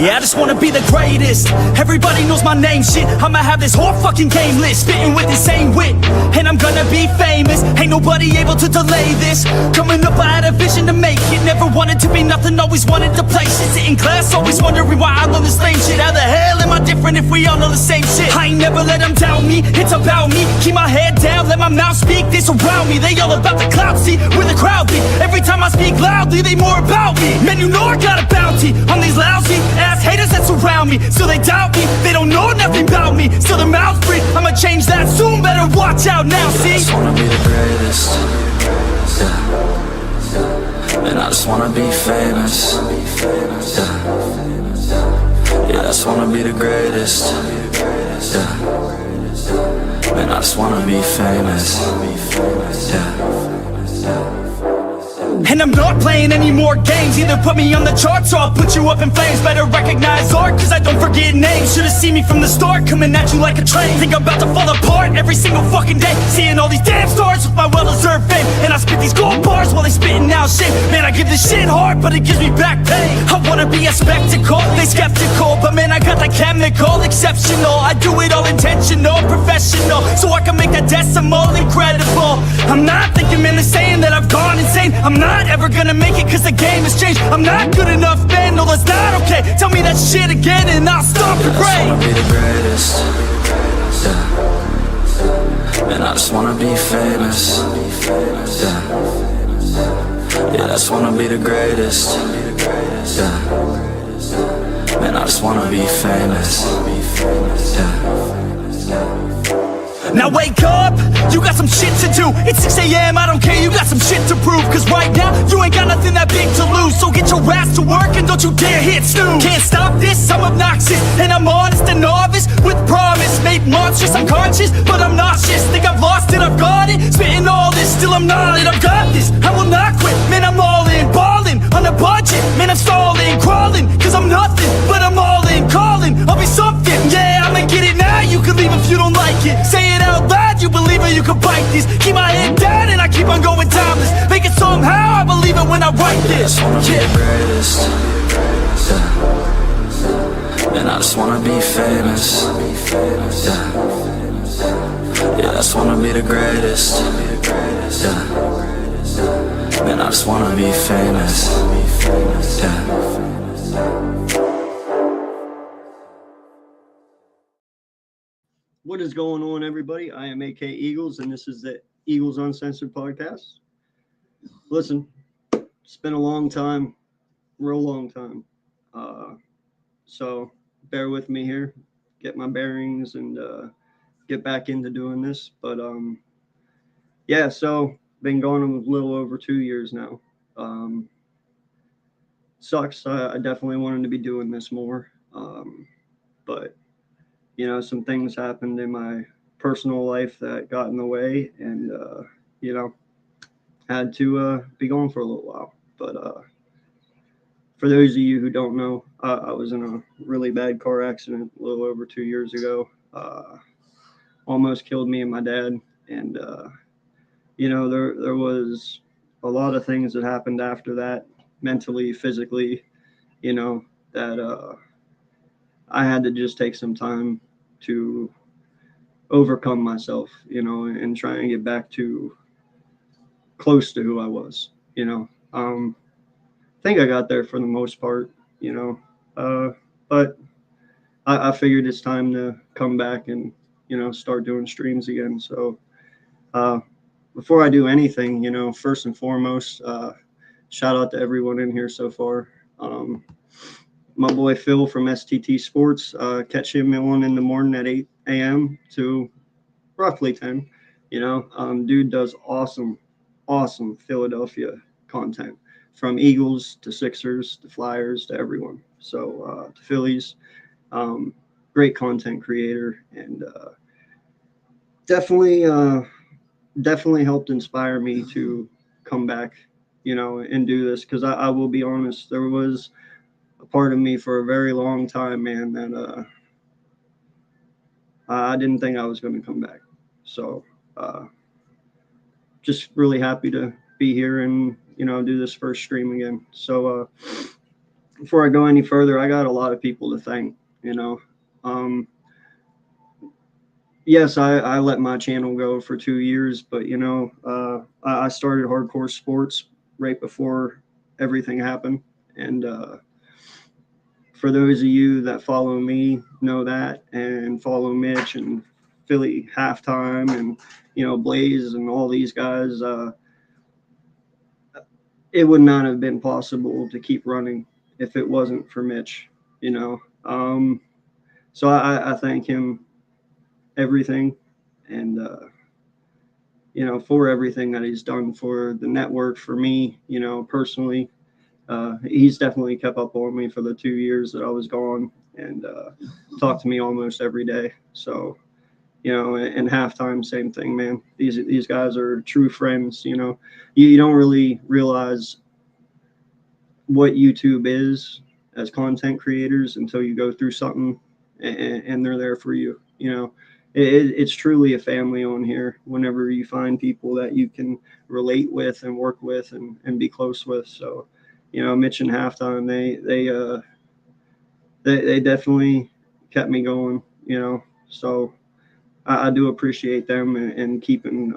Yeah, I just wanna be the greatest. Everybody knows my name, shit. I'ma have this whole fucking game list, spitting with the same wit, and I'm gonna be famous. Ain't nobody able to delay this. Coming up, I had a vision to make it. Never wanted to be nothing, always wanted to play shit. Sit in class, always wondering why I love this lame shit. How the hell am I different if we all know the same shit? I ain't never let them doubt me, it's about me. Keep my head down, let my mouth speak. They surround me, they all about the clout, see where the crowd be. Every time I speak loudly, they more about me. Man, you know I got a bounty on these lousy ass haters that surround me. Still they doubt me, they don't know nothing about me. Still their mouths free, I'ma change that soon. Better watch out now, see? I just wanna be the greatest, yeah. And I just wanna be famous, yeah. I just wanna be the greatest, yeah. And I just wanna be famous, yeah. And I'm not playing any more games. Either put me on the charts or I'll put you up in flames. Better recognize art, cause I don't forget names. Should've seen me from the start, coming at you like a train. Think I'm about to fall apart every single fucking day. Seeing all these damn stars with my well-deserved fame. And I spit these gold bars while they spitting out shit. Man, I give this shit hard, but it gives me back pain. I wanna be a spectacle, they skeptical, but man, I got that chemical, exceptional. I do it all intentional, professional, so I can make that decimal incredible. I'm not thinking, man, they're saying that I've gone insane. I'm not ever gonna make it cause the game has changed. I'm not good enough, man, no that's not okay. Tell me that shit again and I'll stop and pray. I just wanna be the greatest, yeah. And I just wanna be famous, yeah. I just wanna be the greatest, yeah. And I just wanna be famous, yeah. Now wake up, you got some shit to do. It's 6 a.m, I don't care, you got some shit to prove. Cause right now, you ain't got nothing that big to lose. So get your ass to work and don't you dare hit snooze. Can't stop this, I'm obnoxious, and I'm honest and novice. With promise, made monstrous, I'm conscious, but I'm nauseous. Think I've lost it, I've got it. Spitting all this, still I'm not it, I've got this. I will not quit, man, I'm all in. Ballin', on a budget, man, I'm stalling. Crawling, cause I'm nothing, but I'm all in. Calling, I'll be something, yeah, I'ma get it now. You can leave if you don't like it. Say it out loud, you believe it, you can bite this. Keep my head down and I keep on going timeless. Make it somehow, I believe it when I write this. I just wanna be the greatest, yeah. And I just wanna be famous, yeah. I just wanna be the greatest, yeah. And I just wanna be famous, yeah. What is going on, everybody? I am AK Eagles, and this is the Eagles Uncensored podcast. Listen, it's been a long time, real long time. So bear with me here, get my bearings, and get back into doing this. But yeah, so been going a little over 2 years now. Sucks. I definitely wanted to be doing this more, but you know, some things happened in my personal life that got in the way, and you know, had to be gone for a little while. But for those of you who don't know, I was in a really bad car accident a little over 2 years ago. Almost killed me and my dad, and you know, there was a lot of things that happened after that, mentally, physically, you know, that I had to just take some time to overcome myself, you know, and try and get back to close to who I was, you know. I think I got there for the most part, you know, but I figured it's time to come back and, you know, start doing streams again. So before I do anything, you know, first and foremost, shout out to everyone in here so far. My boy Phil from STT Sports, catch him on in the morning at 8 a.m. to roughly 10. You know, dude does awesome Philadelphia content, from Eagles to Sixers to Flyers to everyone. So to Phillies, great content creator, and definitely helped inspire me to come back, you know, and do this. Because I will be honest, there was a part of me for a very long time, man, that I didn't think I was going to come back. So just really happy to be here and, you know, do this first stream again. So before I go any further, I got a lot of people to thank. You know, um, yes, I let my channel go for 2 years, but I started hardcore sports right before everything happened, and for those of you that follow me, know that, and follow Mitch and Philly halftime, and Blaze and all these guys. It would not have been possible to keep running if it wasn't for Mitch. You know, so I thank him everything, and for everything that he's done for the network, for me, personally. He's definitely kept up on me for the 2 years that I was gone, and talked to me almost every day. So, and halftime, same thing, man. These guys are true friends. You don't really realize what YouTube is as content creators until you go through something, and they're there for you. It's truly a family on here whenever you find people that you can relate with and work with, and be close with. So, Mitch and halftime, they definitely kept me going. So I do appreciate them, and keeping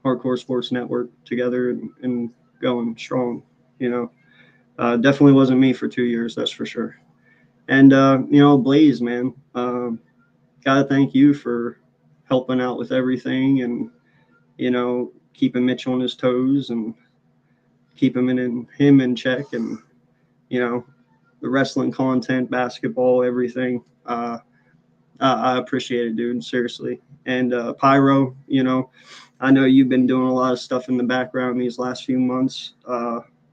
Hardcore Sports Network together, and going strong. Definitely wasn't me for 2 years, that's for sure. And Blaze, man, gotta thank you for helping out with everything, and keeping Mitch on his toes, and keep him in check, and you know the wrestling content, basketball, everything. I appreciate it, dude. Seriously. And Pyro, I know you've been doing a lot of stuff in the background these last few months.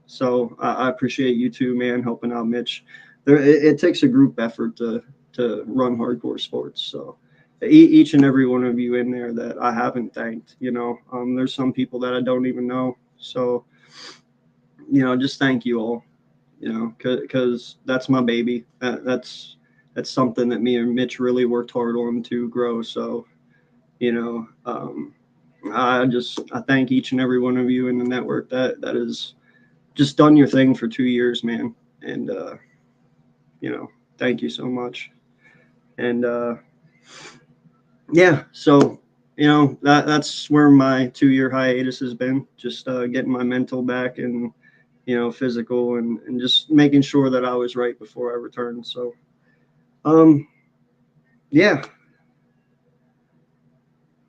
So I appreciate you too, man, helping out Mitch. It takes a group effort to run hardcore sports. So each and every one of you in there that I haven't thanked, there's some people that I don't even know. So, just thank you all, because that's my baby. That's something that me and Mitch really worked hard on to grow. So, you know, um, I thank each and every one of you in the network that has just done your thing for 2 years, man. And you know, thank you so much. And yeah, so that's where my 2 year hiatus has been. Just getting my mental back, and physical, and just making sure that I was right before I returned. So um yeah,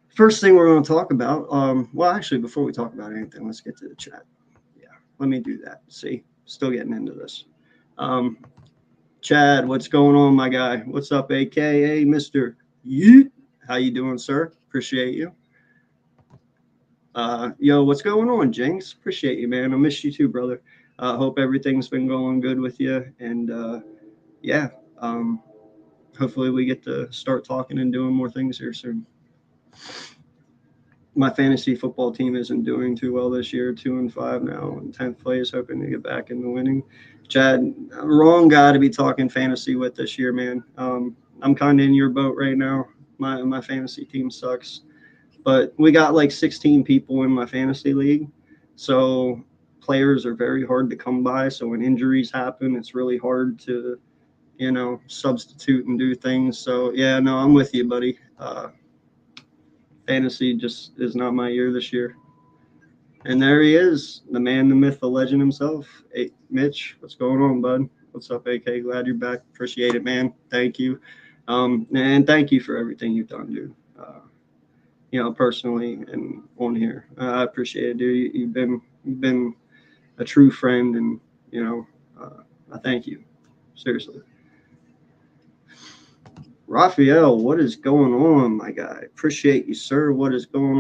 first thing we're going to talk about, well, actually, before we talk about anything, let's get to the chat. Yeah, let me do that. See, still getting into this. um Chad, what's going on, my guy? What's up, aka Mr. Yeet? How you doing, sir? Appreciate you. Yo, what's going on, Jinx? Appreciate you, man. I miss you too, brother. Hope everything's been going good with you, and yeah, um hopefully we get to start talking and doing more things here soon. My fantasy football team isn't doing too well this year. 2-5 now, in 10th place, hoping to get back into winning. Chad, wrong guy to be talking fantasy with this year, man. I'm kind of in your boat right now. My fantasy team sucks, but we got like 16 people in my fantasy league, so players are very hard to come by. So when injuries happen, it's really hard to substitute and do things. So yeah, no, I'm with you, buddy. Fantasy just is not my year this year. And there he is, the man, the myth, the legend himself. Hey, Mitch, what's going on, bud? What's up, AK? Glad you're back. Appreciate it, man. Thank you. And thank you for everything you've done, dude. Personally and on here, I appreciate it, dude. You've been a true friend, and I thank you, seriously. Raphael, what is going on, my guy? Appreciate you, sir. What is going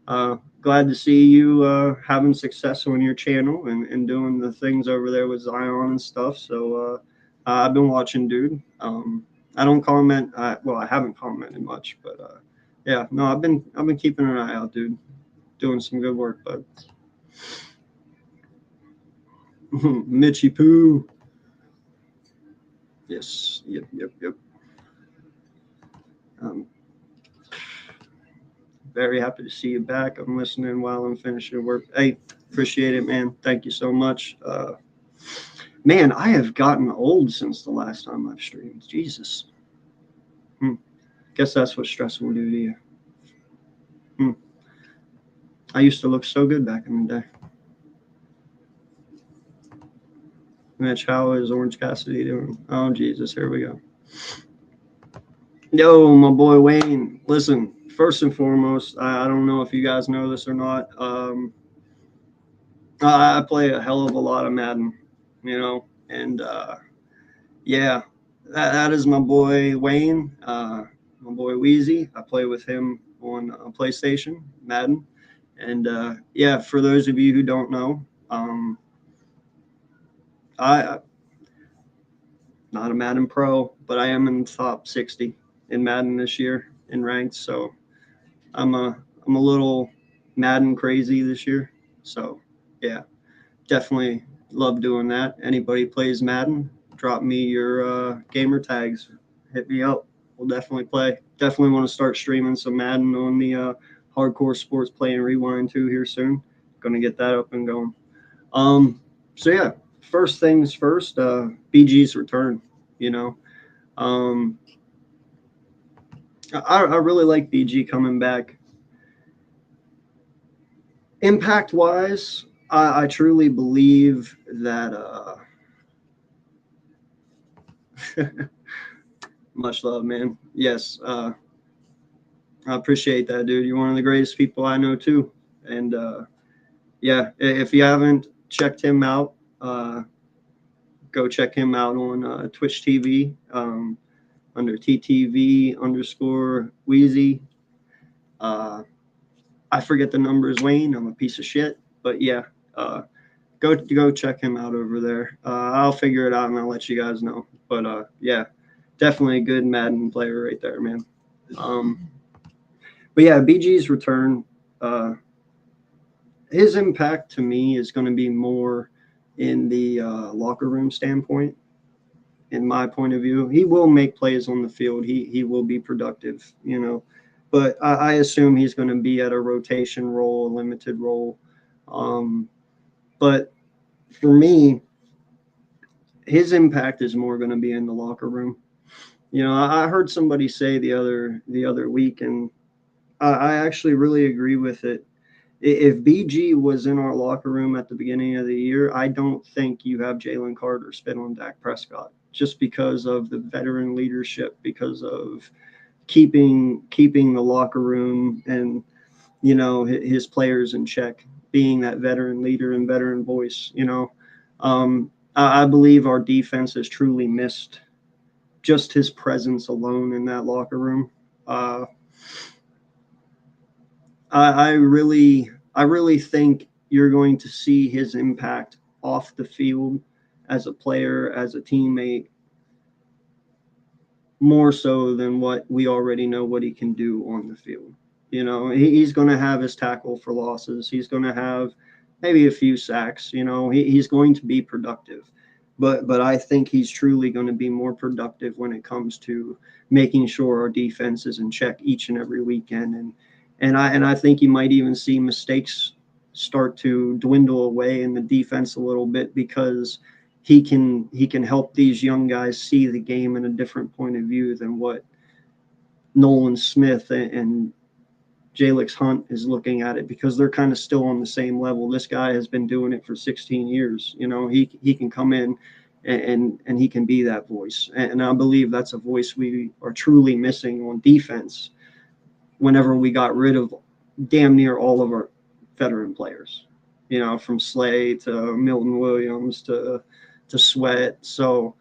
on? Glad to see you having success on your channel, and doing the things over there with Zion and stuff. So I've been watching, dude. I don't comment. Well, I haven't commented much, but yeah, no, I've been keeping an eye out, dude. Doing some good work, bud. Mitchy Poo. Yes. Yep. Um, Very happy to see you back. I'm listening while I'm finishing work. Hey, appreciate it, man. Thank you so much. Man, I have gotten old since the last time I've streamed. Jesus. Guess that's what stress will do to you. I used to look so good back in the day. Mitch, how is Orange Cassidy doing? Oh, Jesus, here we go. Yo, my boy Wayne. Listen, first and foremost, I don't know if you guys know this or not. I play a hell of a lot of Madden, and yeah, that is my boy Wayne, my boy Wheezy. I play with him on PlayStation, Madden, and yeah, for those of you who don't know, I not a Madden pro, but I am in the top 60 in Madden this year in ranks. So I'm a little Madden crazy this year. So yeah, definitely love doing that. Anybody plays Madden, drop me your gamer tags, hit me up. We'll definitely play. Definitely want to start streaming some Madden on the Hardcore Sports Play and Rewind 2 here soon. Gonna get that up and going. So yeah, first things first, BG's return. You know, um, I really like BG coming back. Impact wise, I truly believe that. Much love, man. Yes, I appreciate that, dude. You're one of the greatest people I know too. And yeah, if you haven't checked him out, go check him out on Twitch TV under TTV underscore Wheezy. I forget the numbers, Wayne. I'm a piece of shit, but yeah, go check him out over there. I'll figure it out and I'll let you guys know. But yeah, definitely a good Madden player right there, man. But yeah, BG's return, his impact to me is going to be more in the locker room standpoint. In my point of view, he will make plays on the field. He will be productive, but I assume he's going to be at a rotation role, a limited role. But for me, his impact is more going to be in the locker room. I heard somebody say the other week, and I actually really agree with it. If BG was in our locker room at the beginning of the year, I don't think you have Jalen Carter spit on Dak Prescott just because of the veteran leadership, because of keeping the locker room and his players in check, being that veteran leader and veteran voice. I believe our defense has truly missed just his presence alone in that locker room. I really think you're going to see his impact off the field as a player, as a teammate, more so than what we already know what he can do on the field. He's going to have his tackle for losses. He's going to have maybe a few sacks. He's going to be productive. But I think he's truly going to be more productive when it comes to making sure our defense is in check each and every weekend. And I think you might even see mistakes start to dwindle away in the defense a little bit because he can help these young guys see the game in a different point of view than what Nolan Smith and Jalix Hunt is looking at it, because they're kind of still on the same level. This guy has been doing it for 16 years. He can come in and he can be that voice. And I believe that's a voice we are truly missing on defense whenever we got rid of damn near all of our veteran players, from Slay to Milton Williams to Sweat. So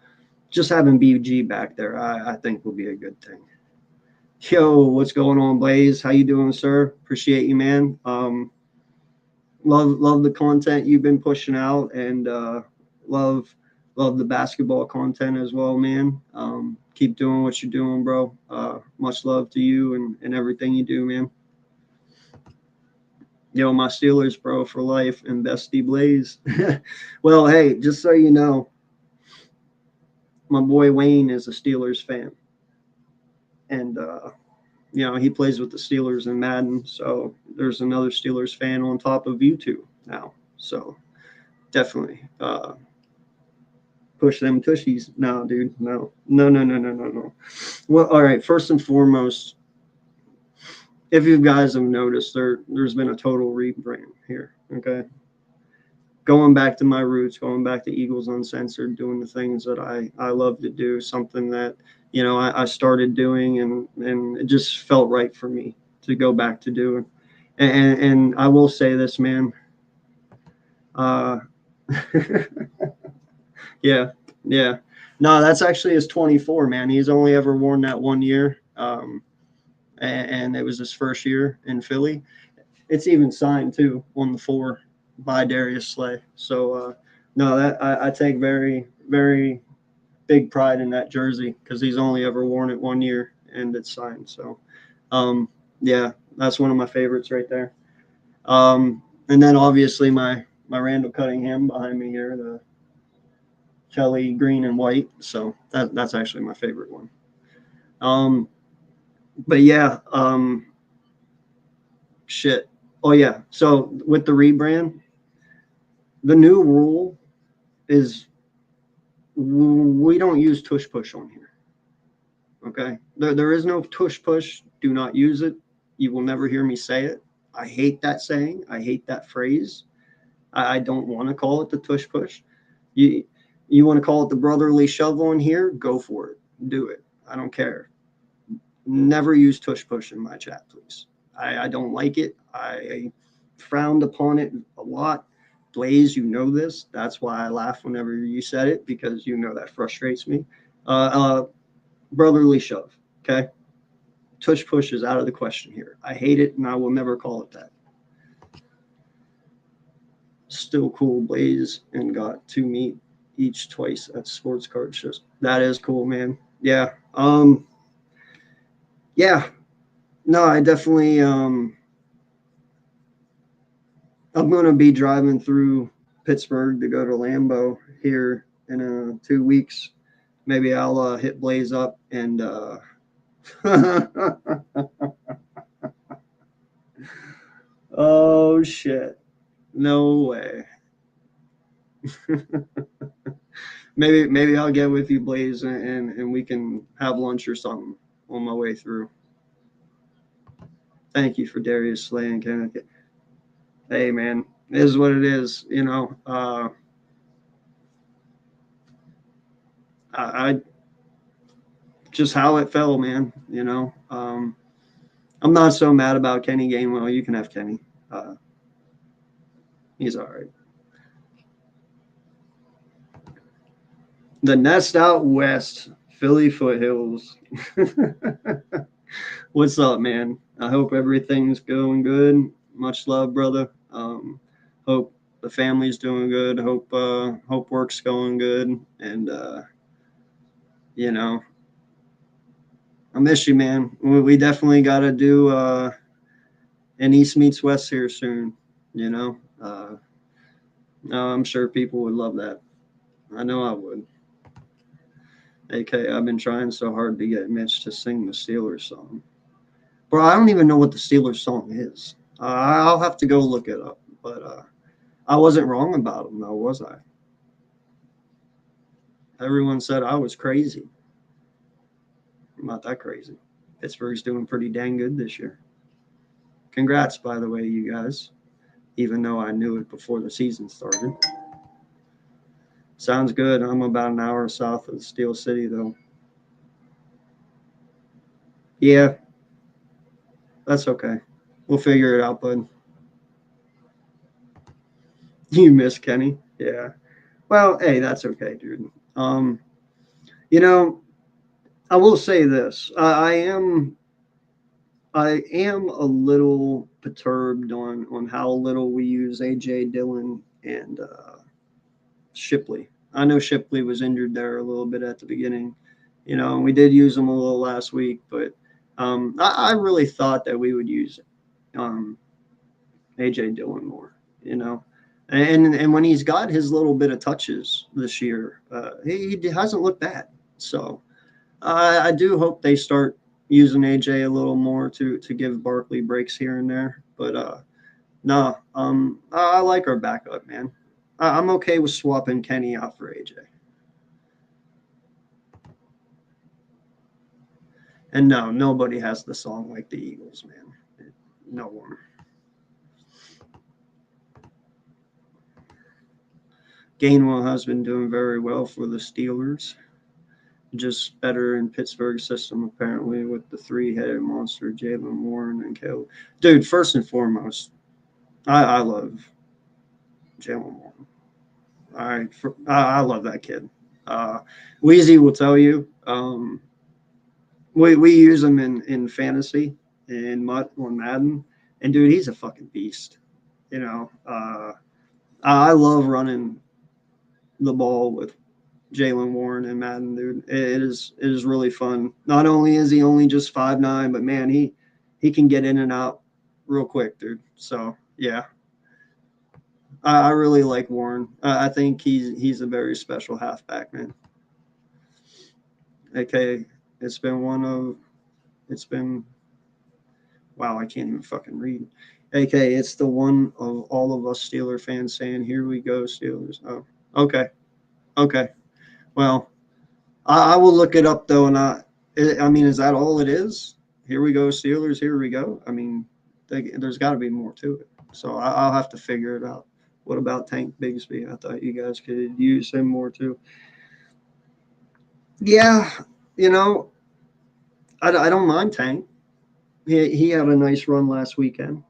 just having BG back there, I think will be a good thing. Yo, what's going on, Blaze? How you doing, sir? Appreciate you, man. Love the content you've been pushing out, and love the basketball content as well, man. Keep doing what you're doing, bro. Much love to you and everything you do, man. Yo, my Steelers, bro, for life, and bestie Blaze. Well, hey, just so you know, my boy Wayne is a Steelers fan, and he plays with the Steelers in Madden, so there's another Steelers fan on top of you two now. So definitely push them tushies. No, dude, no, no, no, no, no, no, no. Well, all right. First and foremost, if you guys have noticed, there's been a total rebrand here. Okay, going back to my roots, going back to Eagles Uncensored, doing the things that I love to do, something that, I started doing, and it just felt right for me to go back to doing. And I will say this, man. Uh, yeah, yeah. No, that's actually his 24, man. He's only ever worn that 1 year. And it was his first year in Philly. It's even signed too on the 4 by Darius Slay. So no, that I take very, very big pride in that jersey because he's only ever worn it 1 year and it's signed. So yeah, that's one of my favorites right there. And then obviously my Randall Cunningham behind me here, the Kelly green and white. So that's actually my favorite one. But yeah, shit. Oh yeah. So with the rebrand, the new rule is we don't use tush push on here. Okay. There is no tush push. Do not use it. You will never hear me say it. I hate that saying. I hate that phrase. I don't want to call it the tush push. You want to call it the brotherly shove on here? Go for it. Do it. I don't care. Never use tush push in my chat, please. I don't like it. I frowned upon it a lot. Blaze, you know this. That's why I laugh whenever you said it, because you know that frustrates me. Brotherly shove, okay? Tush push is out of the question here. I hate it, and I will never call it that. Still cool, Blaze, and got to meet each twice at sports card shows. That is cool, man. Yeah. Yeah. No, I definitely I'm going to be driving through Pittsburgh to go to Lambeau here in 2 weeks. Maybe I'll hit Blaze up and oh shit. No way. maybe I'll get with you, Blaze, and we can have lunch or something on my way through. Thank you for Darius Slay and Kenneth. Hey man, it is what it is, I just how it fell, man. I'm not so mad about Kenny Gainwell. You can have Kenny. He's all right. The nest out west, Philly foothills. What's up, man? I hope everything's going good. Much love, brother. Hope the family's doing good. Hope work's going good. And I miss you, man. We definitely got to do an East meets West here soon. I'm sure people would love that. I know I would. AK, I've been trying so hard to get Mitch to sing the Steelers song. Bro, I don't even know what the Steelers song is. I'll have to go look it up. But I wasn't wrong about him, though, was I? Everyone said I was crazy. I'm not that crazy. Pittsburgh's doing pretty dang good this year. Congrats, by the way, you guys, even though I knew it before the season started. Sounds good. I'm about an hour south of Steel City, though. Yeah, that's okay. We'll figure it out, bud. You miss Kenny? Yeah. Well, hey, that's okay, dude. I will say this. I am a little perturbed on how little we use AJ Dillon and Shipley. I know Shipley was injured there a little bit at the beginning, and we did use him a little last week, but I really thought that we would use AJ Dillon more, and when he's got his little bit of touches this year, he hasn't looked bad. So I do hope they start using AJ a little more to give Barkley breaks here and there. But no, I like our backup, man. I'm okay with swapping Kenny out for AJ. And no, nobody has the song like the Eagles, man. No one. Gainwell has been doing very well for the Steelers. Just better in Pittsburgh's system, apparently, with the three-headed monster, Jalen Warren and Caleb. Dude, first and foremost, I love Jalen Warren. I love that kid. Wheezy will tell you. We use him in fantasy in Madden, and dude, he's a fucking beast. You know, I love running the ball with Jalen Warren and Madden, dude. It is really fun. Not only is he only just 5'9", but man, he can get in and out real quick, dude. So yeah, I really like Warren. I think he's a very special halfback, man. Okay, it's been wow, I can't even fucking read. Okay, it's the one of all of us Steeler fans saying, "Here we go, Steelers." Oh, okay, okay. Well, I will look it up though, and I mean, is that all it is? Here we go, Steelers. Here we go. I mean, there's got to be more to it. So I'll have to figure it out. What about Tank Bigsby? I thought you guys could use him more too. Yeah, you know, I don't mind Tank. He had a nice run last weekend.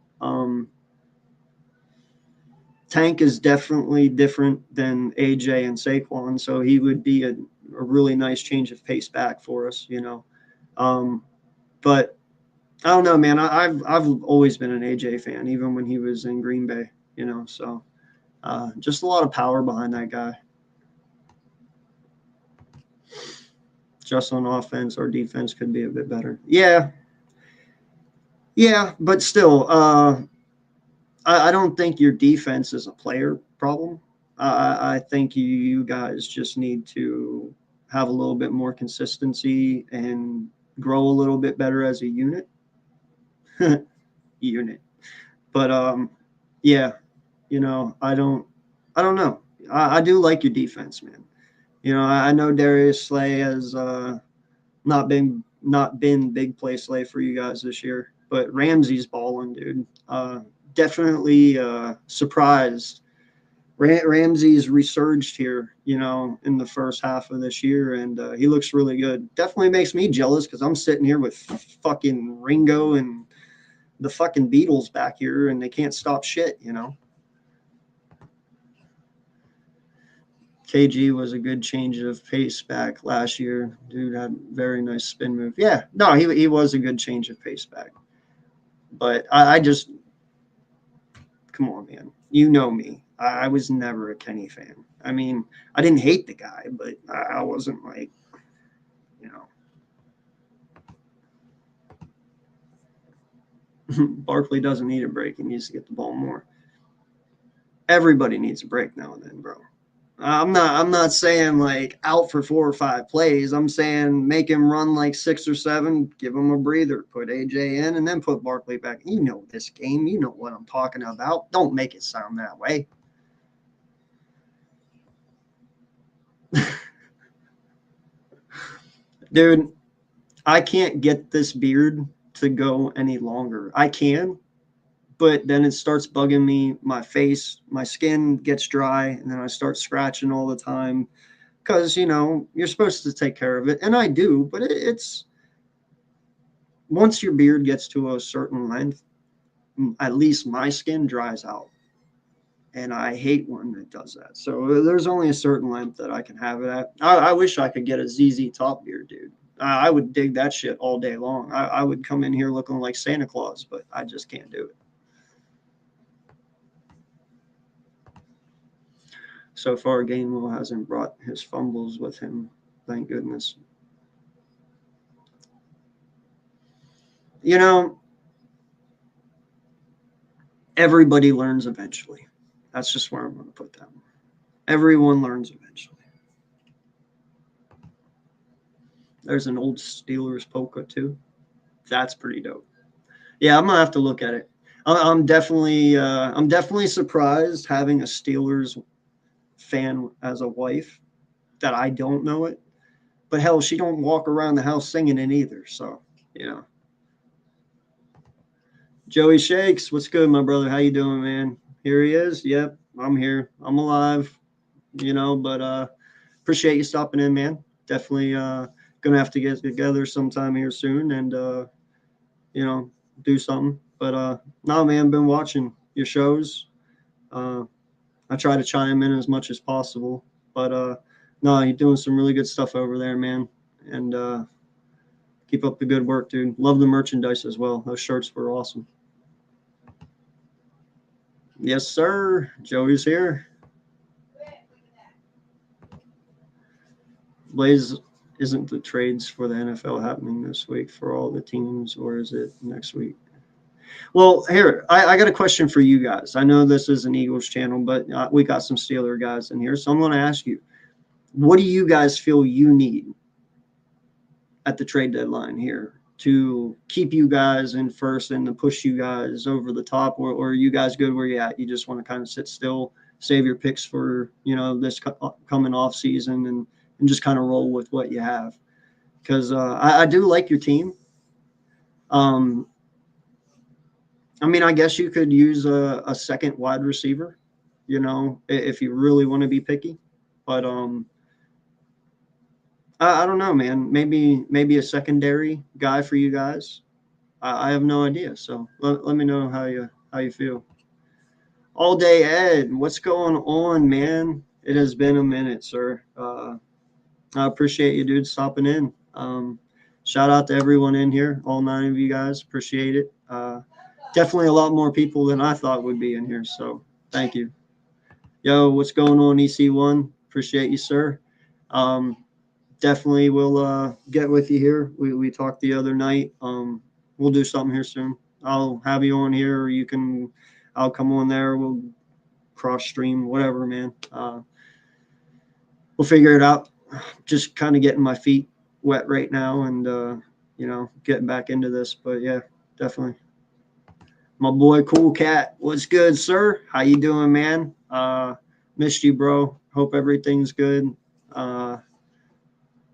Tank is definitely different than AJ and Saquon, so he would be a really nice change of pace back for us, you know. But I don't know, man. I've always been an AJ fan, even when he was in Green Bay, you know. So just a lot of power behind that guy. Just on offense, our defense could be a bit better. Yeah, but still, I don't think your defense is a player problem. I think you guys just need to have a little bit more consistency and grow a little bit better as a unit. Unit. But yeah, you know, I don't know. I do like your defense, man. You know, I know Darius Slay has not been big play Slay for you guys this year, but Ramsey's balling, dude. Definitely surprised. Ramsey's resurged here, you know, in the first half of this year, and he looks really good. Definitely makes me jealous because I'm sitting here with fucking Ringo and the fucking Beatles back here, and they can't stop shit, you know. KG was a good change of pace back last year. Dude had very nice spin move. Yeah, no, he was a good change of pace back. But I just, come on, man. You know me. I was never a Kenny fan. I mean, I didn't hate the guy, but I wasn't like, you know, Barkley doesn't need a break. He needs to get the ball more. Everybody needs a break now and then, bro. I'm not saying like out for 4 or 5 plays. I'm saying make him run like 6 or 7, give him a breather, put AJ in, and then put Barkley back. You know this game. You know what I'm talking about. Don't make it sound that way. Dude, I can't get this beard to go any longer. I can, but then it starts bugging me. My face, my skin gets dry, and then I start scratching all the time because, you know, you're supposed to take care of it. And I do, but it's once your beard gets to a certain length, at least my skin dries out. And I hate when it does that. So there's only a certain length that I can have it at. I wish I could get a ZZ Top beard, dude. I would dig that shit all day long. I would come in here looking like Santa Claus, but I just can't do it. So far, Gainwell hasn't brought his fumbles with him. Thank goodness. You know, everybody learns eventually. That's just where I'm going to put that. Everyone learns eventually. There's an old Steelers polka too. That's pretty dope. Yeah, I'm gonna have to look at it. I'm definitely surprised having a Steelers fan as a wife that I don't know it. But hell, she don't walk around the house singing it either. So You know, Joey Shakes, what's good, my brother? How you doing, man? Here he is. Yep, I'm here. I'm alive. But appreciate you stopping in, man. Definitely gonna have to get together sometime here soon and you know do something. But no, man, been watching your shows. Uh, I try to chime in as much as possible, but no, you're doing some really good stuff over there, man. And keep up the good work, dude. Love the merchandise as well. Those shirts were awesome. Yes, sir. Joey's here. Blaze, isn't the trades for the NFL happening this week for all the teams, or is it next week? Well, here, I got a question for you guys. I know this is an Eagles channel, but we got some Steeler guys in here. So I'm going to ask you, what do you guys feel you need at the trade deadline here to keep you guys in first and to push you guys over the top? Or are you guys good where you at? You just want to kind of sit still, save your picks for, this coming off season and just kind of roll with what you have? Because I do like your team. I mean, I guess you could use a second wide receiver, if you really want to be picky. But I don't know, man. Maybe a secondary guy for you guys. I have no idea. So let me know how you feel. All day, Ed. What's going on, man? It has been a minute, sir. I appreciate you, dude, stopping in. Shout out to everyone in here, all 9 of you guys. Appreciate it. Definitely a lot more people than I thought would be in here. So thank you. Yo, what's going on, EC1? Appreciate you, sir. Definitely will get with you here. We talked the other night. We'll do something here soon. I'll have you on here, or I'll come on there. We'll cross stream, whatever, man. We'll figure it out. Just kind of getting my feet wet right now and, getting back into this. But yeah, definitely. My boy Cool Cat, what's good, sir? How you doing, man? Missed you, bro. Hope everything's good.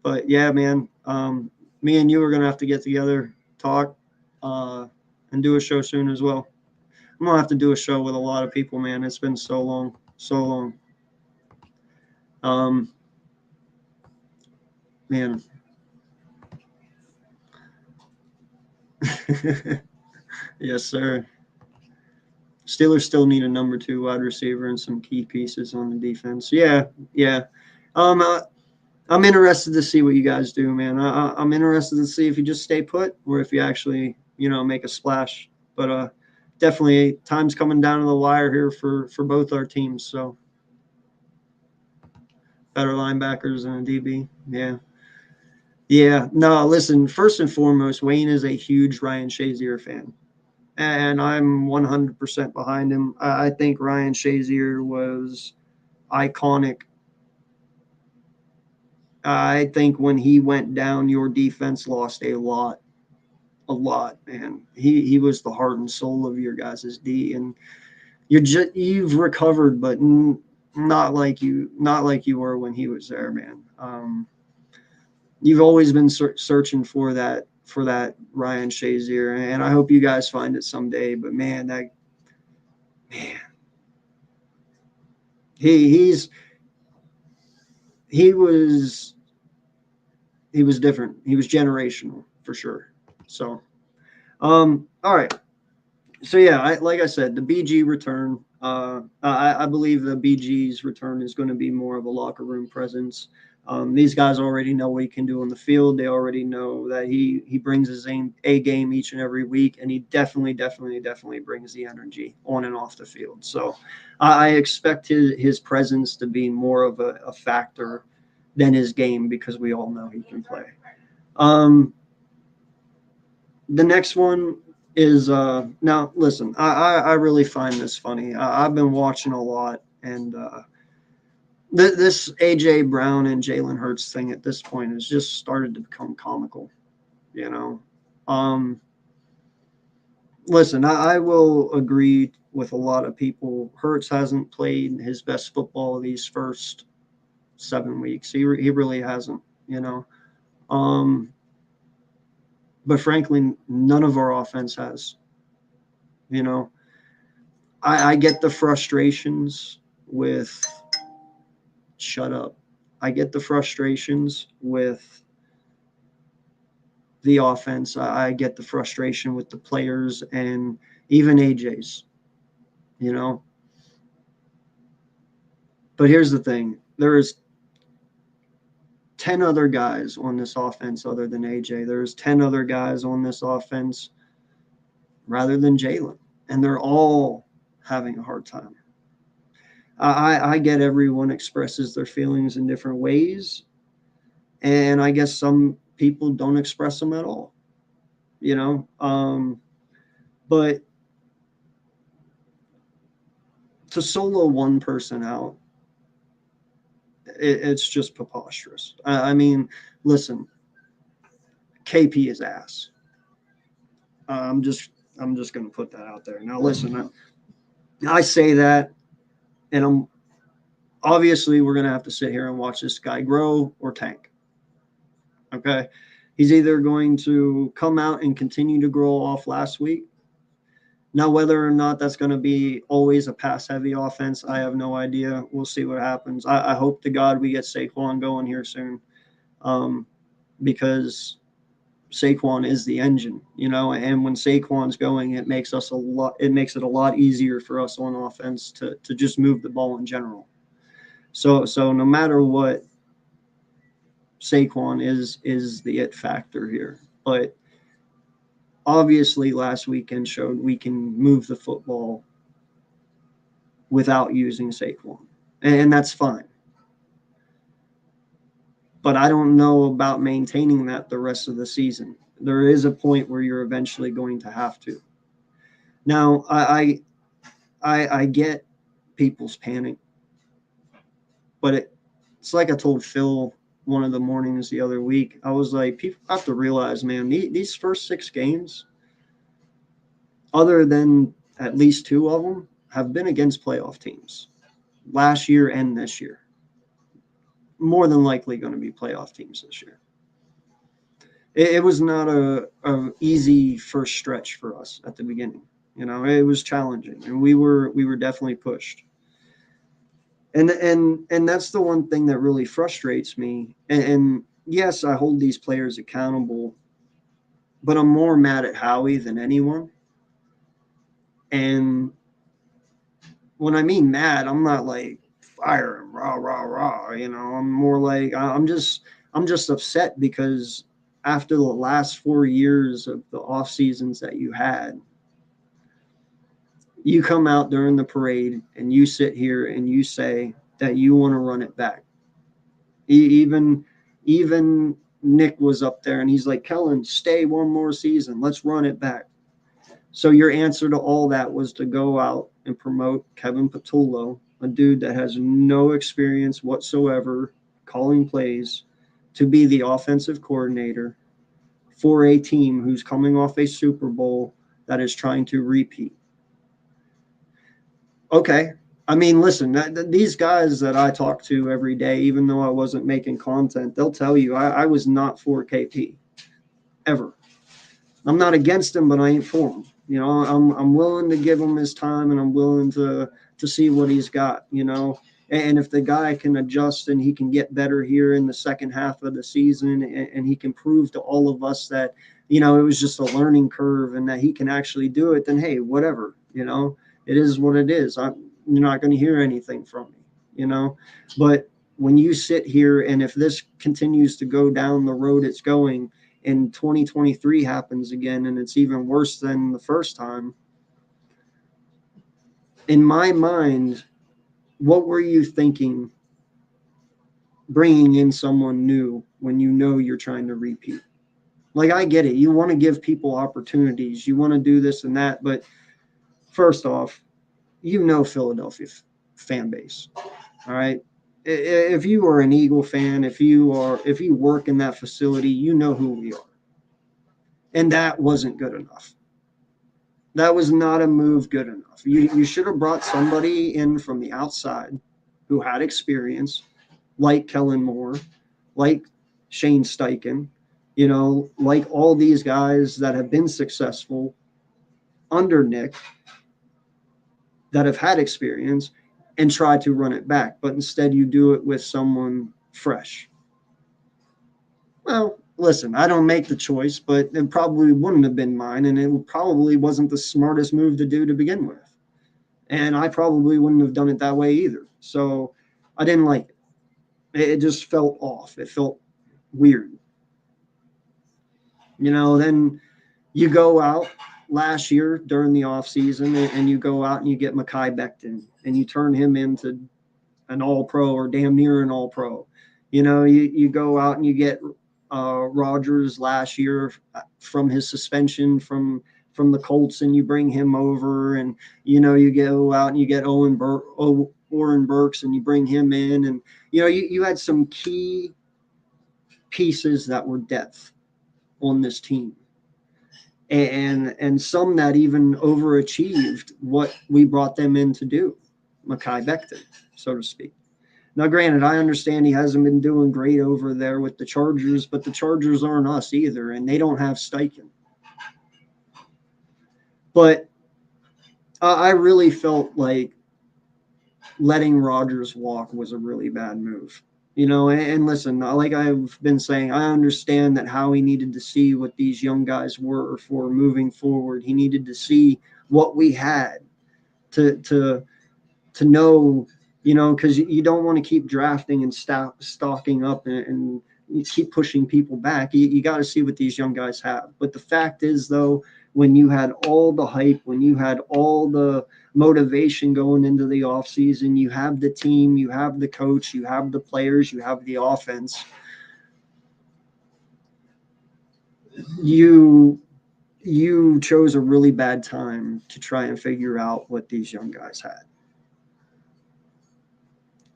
But yeah, man, me and you are gonna have to get together, talk, and do a show soon as well. I'm gonna have to do a show with a lot of people, man. It's been so long, so long. Man. Yes, sir. Steelers still need a number 2 wide receiver and some key pieces on the defense. Yeah. I'm interested to see what you guys do, man. I'm interested to see if you just stay put or if you actually, make a splash. But definitely, time's coming down to the wire here for both our teams. So better linebackers and a DB. Yeah. Yeah. No, listen, first and foremost, Wayne is a huge Ryan Shazier fan. And I'm 100% behind him. I think Ryan Shazier was iconic. I think when he went down, your defense lost a lot, man. He was the heart and soul of your guys' D, and you've recovered, but not like you were when he was there, man. You've always been searching for that Ryan Shazier, and I hope you guys find it someday. But man, he was different. He was generational for sure. So, all right. So yeah, like I said, the BG return. I believe the BG's return is going to be more of a locker room presence. These guys already know what he can do on the field. They already know that he brings his A game each and every week, and he definitely brings the energy on and off the field. So I expect his presence to be more of a factor than his game because we all know he can play. The next one is now listen, I really find this funny. I've been watching a lot, and this AJ Brown and Jalen Hurts thing at this point has just started to become comical. Um, Listen, I will agree with a lot of people. Hurts hasn't played his best football these first 7 weeks. He really hasn't. Um, but frankly, none of our offense has. You know, I get the frustrations with shut up. I get the frustrations with the offense. I get the frustration with the players and even AJ's, you know. But here's the thing. There is 10 other guys on this offense other than AJ. There's 10 other guys on this offense rather than Jalen. And they're all having a hard time. I get everyone expresses their feelings in different ways. And I guess some people don't express them at all, you know. But to solo one person out, it's just preposterous. I mean, listen, KP is ass. I'm just going to put that out there. Now, listen, I say that, and I'm obviously we're going to have to sit here and watch this guy grow or tank. Okay, he's either going to come out and continue to grow off last week. Now, whether or not that's going to be always a pass-heavy offense, I have no idea. We'll see what happens. I hope to God we get Saquon going here soon, because Saquon is the engine, you know. And when Saquon's going, it makes us a lot. It makes it a lot easier for us on offense to just move the ball in general. So no matter what, Saquon is the it factor here, but obviously last weekend showed we can move the football without using Saquon, and that's fine. But I don't know about maintaining that the rest of the season. There is a point where you're eventually going to have to. Now, I get people's panic, but it's like I told Phil one of the mornings the other week. I was like, people have to realize, man, these first 6 games, other than at least 2 of them, have been against playoff teams last year and this year. More than likely going to be playoff teams this year. It was not a easy first stretch for us at the beginning. You know, it was challenging, and we were definitely pushed. And that's the one thing that really frustrates me. And yes, I hold these players accountable, but I'm more mad at Howie than anyone. And when I mean mad, I'm not like fire him, rah, rah, rah. You know, I'm more like I'm just upset because after the last 4 years of the off seasons that you had, you come out during the parade and you sit here and you say that you want to run it back. Even Nick was up there and he's like, Kellen, stay one more season. Let's run it back. So your answer to all that was to go out and promote Kevin Patullo, a dude that has no experience whatsoever calling plays, to be the offensive coordinator for a team who's coming off a Super Bowl that is trying to repeat. Okay. I mean, listen, these guys that I talk to every day, even though I wasn't making content, they'll tell you I was not for KP ever. I'm not against him, but I ain't for him. You know, I'm willing to give him his time, and I'm willing to see what he's got, you know. And if the guy can adjust and he can get better here in the second half of the season, and he can prove to all of us that, you know, it was just a learning curve and that he can actually do it, then hey, whatever, you know, it is what it is. You're not going to hear anything from me, you know. But when you sit here and if this continues to go down the road it's going, and 2023 happens again and it's even worse than the first time, in my mind, what were you thinking bringing in someone new when you know you're trying to repeat? Like, I get it. You want to give people opportunities. You want to do this and that. But first off, you know Philadelphia fan base, all right? If you are an Eagle fan, if you work in that facility, you know who we are. And that wasn't good enough. That was not a move good enough. You should have brought somebody in from the outside who had experience, like Kellen Moore, like Shane Steichen, you know, like all these guys that have been successful under Nick, that have had experience, and try to run it back. But instead, you do it with someone fresh. Well, listen, I don't make the choice, but it probably wouldn't have been mine, and it probably wasn't the smartest move to do to begin with. And I probably wouldn't have done it that way either. So I didn't like it. It just felt off. It felt weird. You know, then you go out last year during the off season and you go out and you get Mekhi Becton and you turn him into an all pro or damn near an all pro. You know, you go out and you get Rodgers last year from his suspension from the Colts, and you bring him over, and you know you go out and you get Oren Burks and you bring him in, and you know you had some key pieces that were depth on this team, and some that even overachieved what we brought them in to do, Mekhi Becton, so to speak. Now, granted, I understand he hasn't been doing great over there with the Chargers, but the Chargers aren't us either, and they don't have Steichen. But I really felt like letting Rodgers walk was a really bad move. You know, and listen, like I've been saying, I understand that Howie needed to see what these young guys were for moving forward. He needed to see what we had to know, you know, because you don't want to keep drafting and stocking up and you keep pushing people back. You got to see what these young guys have. But the fact is, though, when you had all the hype, when you had all the motivation going into the offseason, you have the team, you have the coach, you have the players, you have the offense. You chose a really bad time to try and figure out what these young guys had.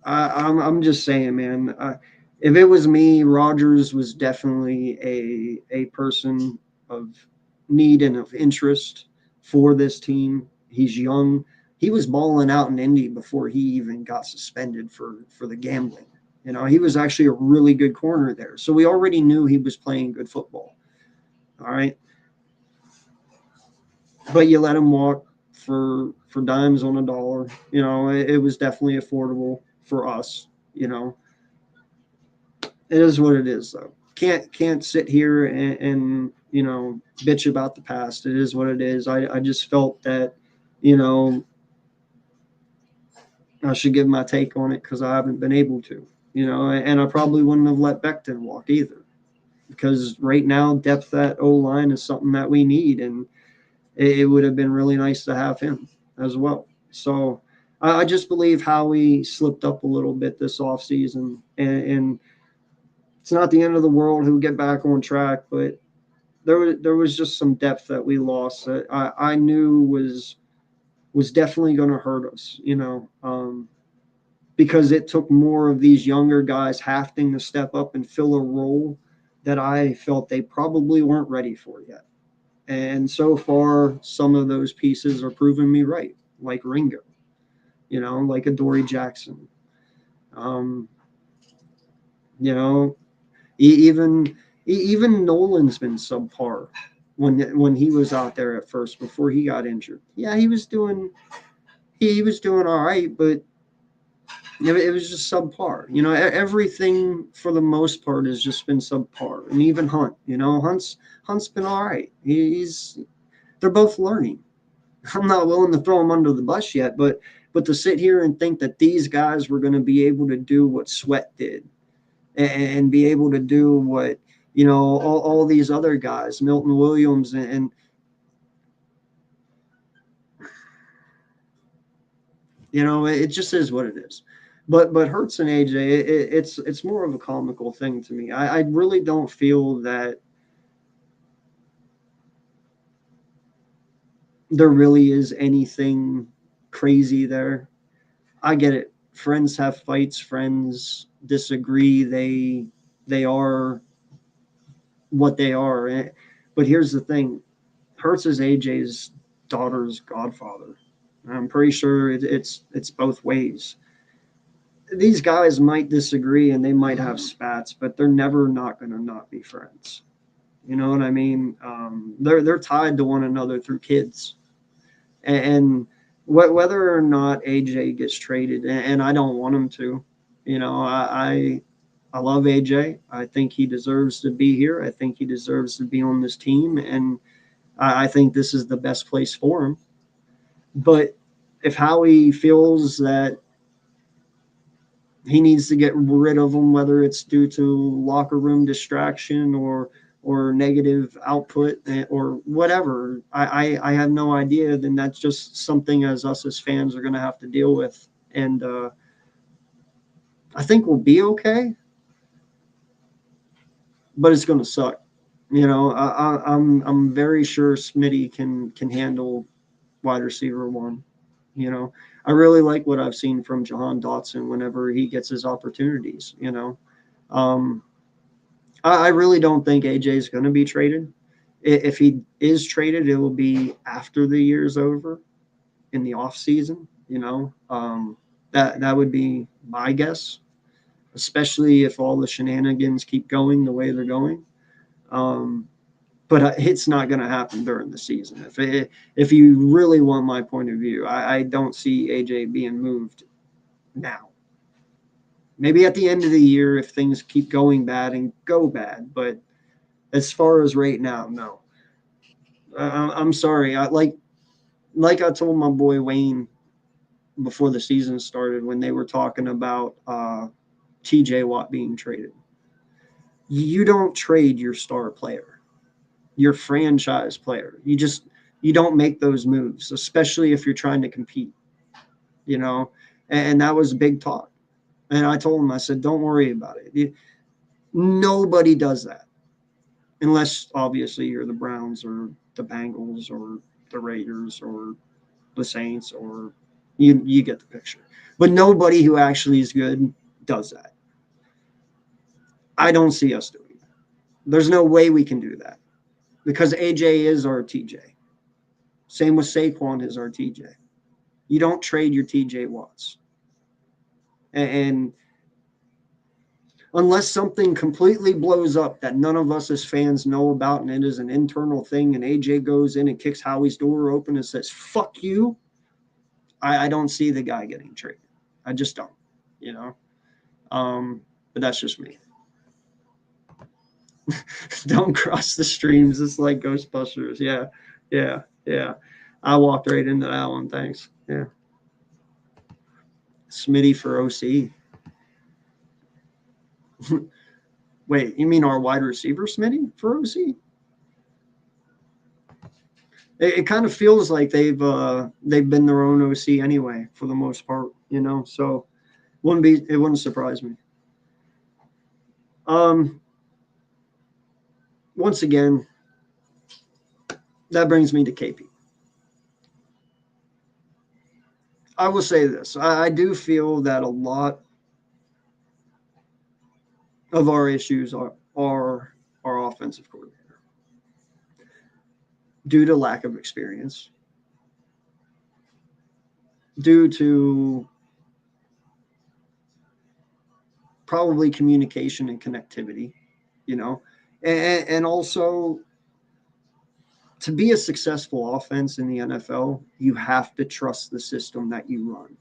I'm just saying, man. If it was me, Rogers was definitely a person of need and of interest for this team. He's young. He was balling out in Indy before he even got suspended for the gambling. You know, he was actually a really good corner there. So we already knew he was playing good football. All right. But you let him walk for dimes on a dollar. You know, it was definitely affordable for us, you know. It is what it is, though. Can't sit here and you know bitch about the past. It is what it is. I just felt that, you know, I should give my take on it because I haven't been able to, you know, and I probably wouldn't have let Becton walk either because right now depth at O line is something that we need, and it would have been really nice to have him as well. So I just believe Howie slipped up a little bit this offseason, and it's not the end of the world. He'll get back on track, but there was just some depth that we lost that I knew was definitely going to hurt us, you know, because it took more of these younger guys having to step up and fill a role that I felt they probably weren't ready for yet. And so far, some of those pieces are proving me right, like Ringo, you know, like a Dory Jackson. Um, you know, even even Nolan's been subpar when he was out there at first before he got injured. Yeah, he was doing all right, but it was just subpar. You know, everything for the most part has just been subpar, and even Hunt. You know, Hunt's been all right. They're both learning. I'm not willing to throw them under the bus yet, but to sit here and think that these guys were going to be able to do what Sweat did and be able to do what, you know, all these other guys, Milton Williams, and you know, it just is what it is. But Hurts and AJ, it's more of a comical thing to me. I really don't feel that there really is anything crazy there. I get it. Friends have fights. Friends disagree. They are what they are. But here's the thing: Hurts is AJ's daughter's godfather. I'm pretty sure it's both ways. These guys might disagree and they might have spats, but they're never not going to not be friends. You know what I mean? They're tied to one another through kids, and whether or not AJ gets traded, and I don't want him to. You know, I love AJ. I think he deserves to be here. I think he deserves to be on this team, and I think this is the best place for him. But if Howie feels that he needs to get rid of them, whether it's due to locker room distraction or negative output or whatever, I have no idea. Then that's just something as us as fans are going to have to deal with, and I think we'll be okay, but it's going to suck. You know, I'm very sure Smitty can handle wide receiver one. You know, I really like what I've seen from Jahan Dotson whenever he gets his opportunities. You know, um, I really don't think AJ is going to be traded. If he is traded, it will be after the year's over in the off season. You know, that would be my guess, especially if all the shenanigans keep going the way they're going. Um, but it's not going to happen during the season. If you really want my point of view, I don't see AJ being moved now. Maybe at the end of the year if things keep going bad and go bad, but as far as right now, no. I'm sorry. Like I told my boy Wayne before the season started when they were talking about TJ Watt being traded. You don't trade your star player, your franchise player. You don't make those moves, especially if you're trying to compete, you know. And that was big talk. And I told him, I said, don't worry about it. Nobody does that unless obviously you're the Browns or the Bengals or the Raiders or the Saints, or you get the picture. But nobody who actually is good does that. I don't see us doing that. There's no way we can do that because AJ is our TJ. Same with Saquon is our TJ. You don't trade your TJ Watts. And unless something completely blows up that none of us as fans know about and it is an internal thing and AJ goes in and kicks Howie's door open and says, fuck you, I don't see the guy getting traded. I just don't, you know. But that's just me. Don't cross the streams. It's like Ghostbusters. Yeah, yeah, yeah. I walked right into that one. Thanks. Yeah. Smitty for OC. Wait, you mean our wide receiver Smitty for OC? It kind of feels like they've been their own OC anyway for the most part, you know. So it wouldn't surprise me. Once again, that brings me to KP. I will say this: I do feel that a lot of our issues are our offensive coordinator due to lack of experience, due to probably communication and connectivity, you know, and also to be a successful offense in the NFL, you have to trust the system that you run.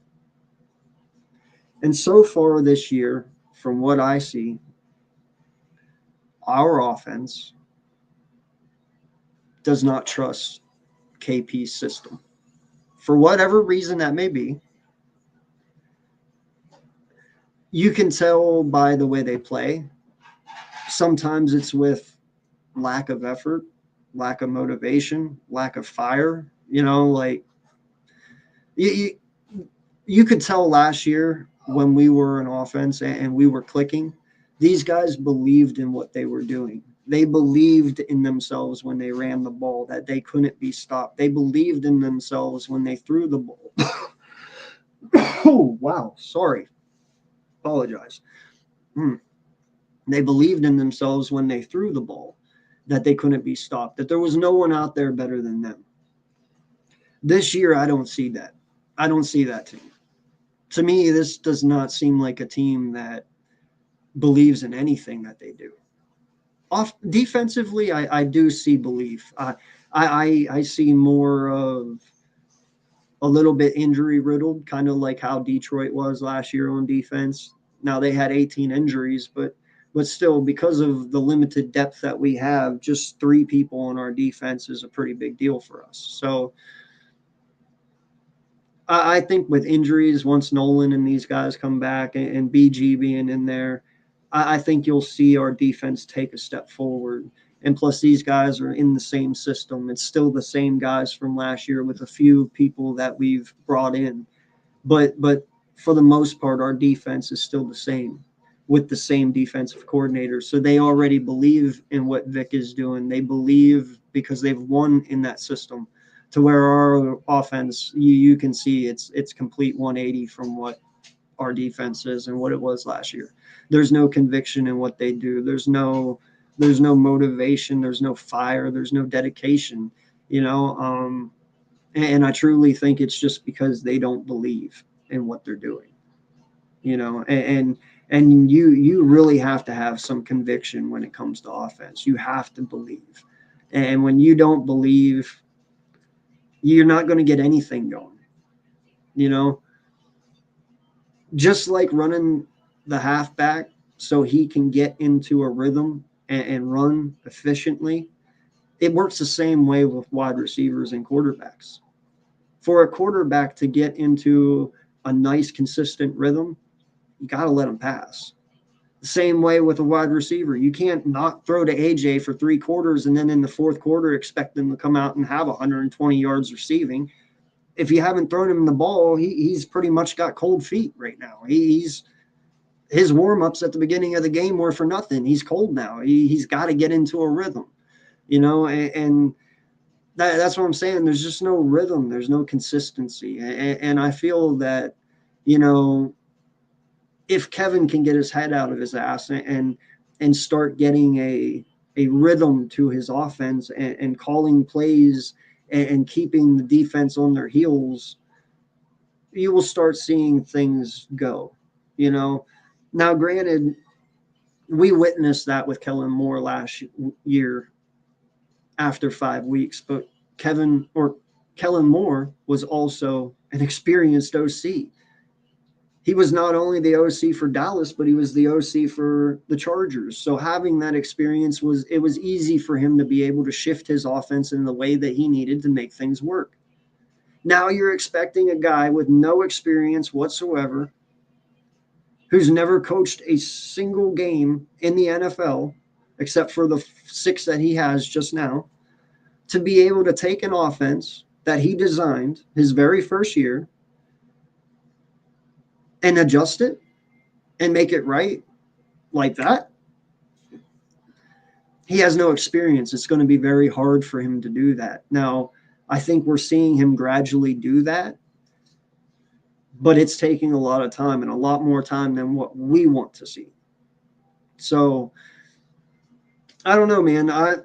And so far this year, from what I see, our offense does not trust KP's system. For whatever reason that may be, you can tell by the way they play. Sometimes it's with lack of effort, lack of motivation, lack of fire. You know, like you, you could tell last year when we were an offense and we were clicking, these guys believed in what they were doing. They believed in themselves when they ran the ball, that they couldn't be stopped. They believed in themselves when they threw the ball. Oh, wow. Sorry. Apologize. They believed in themselves when they threw the ball, that they couldn't be stopped, that there was no one out there better than them. This year, I don't see that. I don't see that team. To me, this does not seem like a team that believes in anything that they do. off defensively, I do see belief. I see more of a little bit injury riddled, kind of like how Detroit was last year on defense. Now they had 18 injuries, but still, because of the limited depth that we have, just 3 people on our defense is a pretty big deal for us. So I think with injuries, once Nolan and these guys come back and BG being in there, I think you'll see our defense take a step forward. And plus, these guys are in the same system. It's still the same guys from last year with a few people that we've brought in. But for the most part, our defense is still the same with the same defensive coordinator. So they already believe in what Vic is doing. They believe because they've won in that system, to where our offense, you can see it's complete 180 from what our defense is and what it was last year. There's no conviction in what they do. There's no motivation. There's no fire. There's no dedication, you know. And I truly think it's just because they don't believe in what they're doing, you know. And you really have to have some conviction when it comes to offense. You have to believe. And when you don't believe, you're not going to get anything going, you know. Just like running the halfback so he can get into a rhythm and run efficiently, it works the same way with wide receivers and quarterbacks. For a quarterback to get into a nice, consistent rhythm, you got to let him pass. The same way with a wide receiver. You can't not throw to AJ for 3 quarters and then in the 4th quarter expect them to come out and have 120 yards receiving. If you haven't thrown him the ball, he's pretty much got cold feet right now. His warm-ups at the beginning of the game were for nothing. He's cold now. He's got to get into a rhythm, you know, and that's what I'm saying. There's just no rhythm. There's no consistency. And I feel that, you know, if Kevin can get his head out of his ass and start getting a rhythm to his offense and calling plays and keeping the defense on their heels, you will start seeing things go, you know. Now, granted, we witnessed that with Kellen Moore last year after 5 weeks, but Kellen Moore was also an experienced OC. He was not only the OC for Dallas, but he was the OC for the Chargers. So having that experience was easy for him to be able to shift his offense in the way that he needed to make things work. Now you're expecting a guy with no experience whatsoever, who's never coached a single game in the NFL, except for the 6 that he has just now, to be able to take an offense that he designed his very first year and adjust it and make it right like that. He has no experience. It's going to be very hard for him to do that. Now, I think we're seeing him gradually do that, but it's taking a lot of time and a lot more time than what we want to see. So I don't know, man.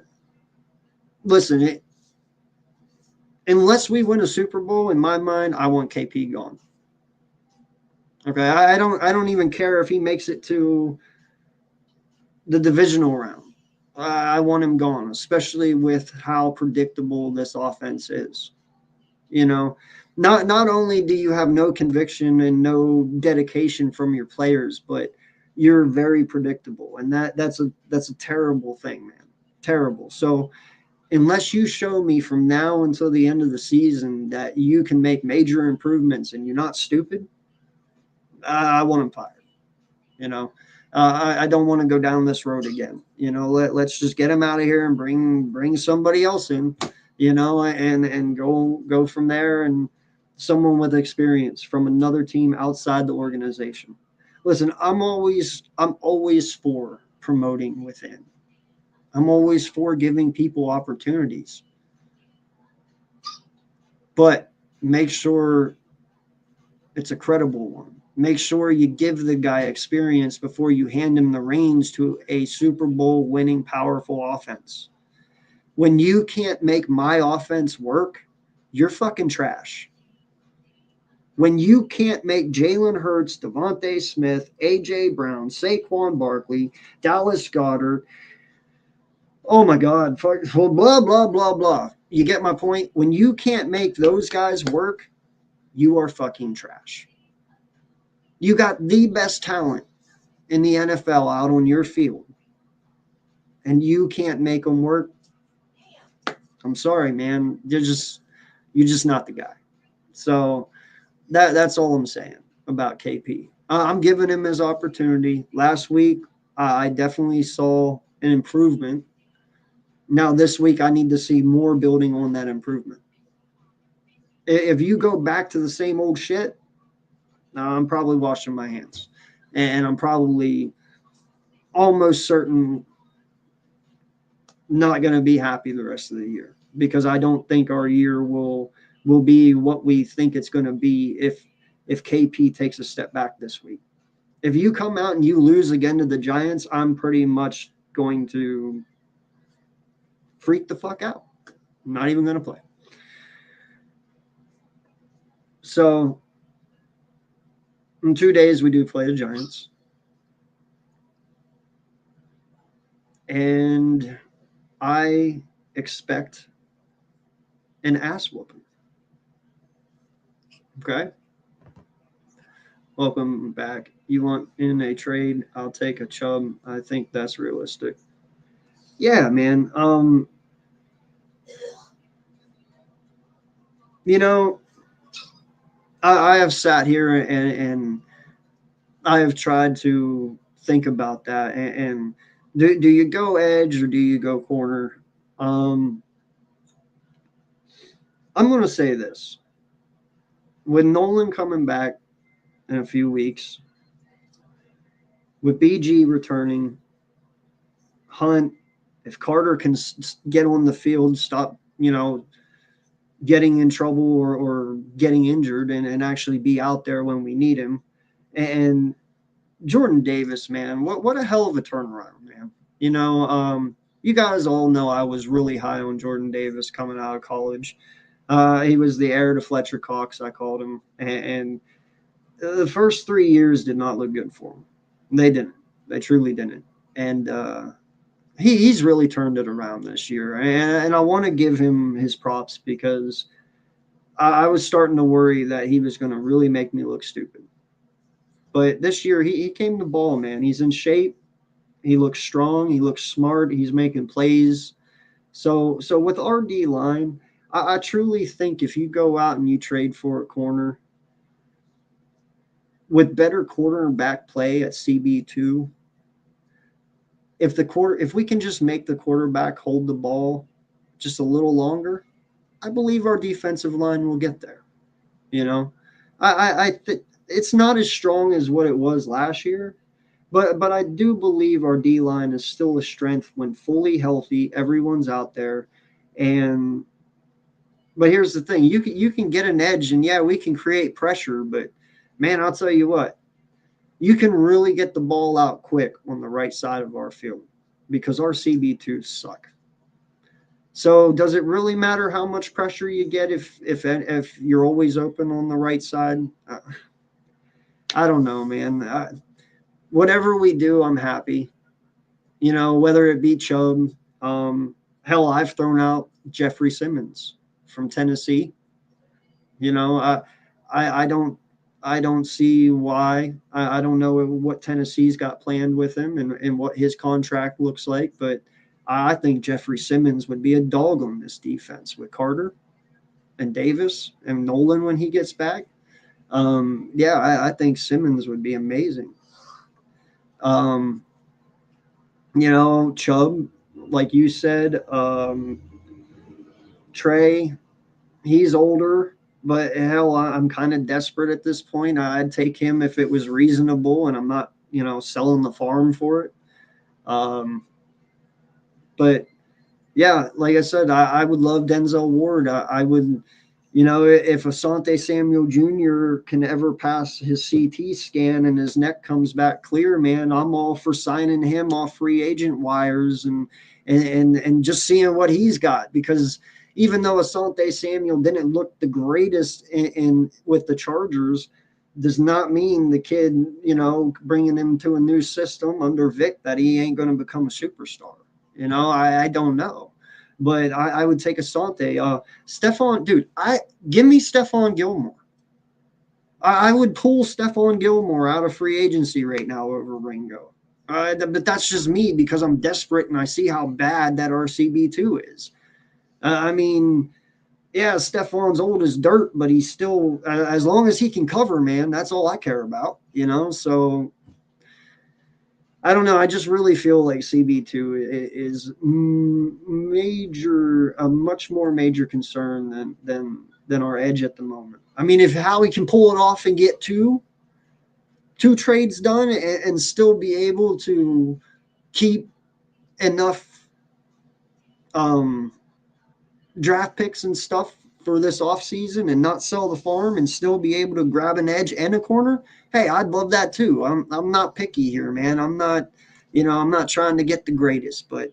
Listen, unless we win a Super Bowl, in my mind, I want KP gone. Okay, I don't even care if he makes it to the divisional round. I want him gone, especially with how predictable this offense is. You know, not only do you have no conviction and no dedication from your players, but you're very predictable, and that's a terrible thing, man. Terrible. So unless you show me from now until the end of the season that you can make major improvements and you're not stupid, I want him fired. You know, I don't want to go down this road again. You know, let's just get him out of here and bring somebody else in, you know, and go from there, and someone with experience from another team outside the organization. Listen, I'm always for promoting within. I'm always for giving people opportunities. But make sure it's a credible one. Make sure you give the guy experience before you hand him the reins to a Super Bowl winning powerful offense. When you can't make my offense work, you're fucking trash. When you can't make Jalen Hurts, Devontae Smith, A.J. Brown, Saquon Barkley, Dallas Goedert, Oh my God, fuck, well, blah, blah, blah, blah. You get my point? When you can't make those guys work, you are fucking trash. You got the best talent in the NFL out on your field, and you can't make them work. I'm sorry, man. You're just not the guy. So that's all I'm saying about KP. I'm giving him his opportunity. Last week, I definitely saw an improvement. Now this week, I need to see more building on that improvement. If you go back to the same old shit, I'm probably washing my hands, and I'm probably almost certain not going to be happy the rest of the year, because I don't think our year will be what we think it's going to be if KP takes a step back this week. If you come out and you lose again to the Giants, I'm pretty much going to freak the fuck out. I'm not even going to play. So in 2 days, we do play the Giants. And I expect an ass whooping. Okay? Welcome back. You want in a trade? I'll take a Chubb. I think that's realistic. Yeah, man. You know, I have sat here and I have tried to think about that. And do you go edge or do you go corner? I'm going to say this. With Nolan coming back in a few weeks, with BG returning, Hunt, if Carter can get on the field, stop, getting in trouble or getting injured and actually be out there when we need him. And Jordan Davis, man, what a hell of a turnaround, man. You guys all know I was really high on Jordan Davis coming out of college. He was the heir to Fletcher Cox, I called him. And the first 3 years did not look good for him. They didn't. They truly didn't. And he's really turned it around this year. And I want to give him his props, because I was starting to worry that he was going to really make me look stupid. But this year, he came to ball, man. He's in shape. He looks strong. He looks smart. He's making plays. So with our D line, I truly think if you go out and you trade for a corner with better quarterback play at CB2, if we can just make the quarterback hold the ball just a little longer, I believe our defensive line will get there. I think it's not as strong as what it was last year, but I do believe our D line is still a strength when fully healthy. Everyone's out there, but here's the thing: you can get an edge, and yeah, we can create pressure. But man, I'll tell you what, you can really get the ball out quick on the right side of our field, because our CB2s suck. So does it really matter how much pressure you get if you're always open on the right side? I don't know, man. Whatever we do, I'm happy. Whether it be Chubb, hell, I've thrown out Jeffrey Simmons from Tennessee. I don't see why. I don't know what Tennessee's got planned with him and what his contract looks like, but I think Jeffrey Simmons would be a dog on this defense with Carter and Davis and Nolan when he gets back. I think Simmons would be amazing. Chubb, like you said, Trey, he's older, but hell, I'm kind of desperate at this point. I'd take him if it was reasonable and I'm not, selling the farm for it. But yeah, like I said, I would love Denzel Ward. I would, if Asante Samuel Jr. can ever pass his CT scan and his neck comes back clear, man, I'm all for signing him off free agent wires and just seeing what he's got. Because even though Asante Samuel didn't look the greatest in with the Chargers, does not mean the kid, bringing him to a new system under Vic, that he ain't going to become a superstar. You know, I don't know. But I would take Asante. Stephon, dude, give me Stephon Gilmore. I would pull Stephon Gilmore out of free agency right now over Ringo. But that's just me because I'm desperate and I see how bad that RCB2 is. I mean, yeah, Stephon's old as dirt, but he's still, as long as he can cover, man, that's all I care about, you know? So I don't know. I just really feel like CB2 is a much more major concern than our edge at the moment. I mean, if Howie can pull it off and get two trades done and still be able to keep enough draft picks and stuff for this offseason and not sell the farm and still be able to grab an edge and a corner, hey, I'd love that too. I'm not picky here, man. I'm not trying to get the greatest, but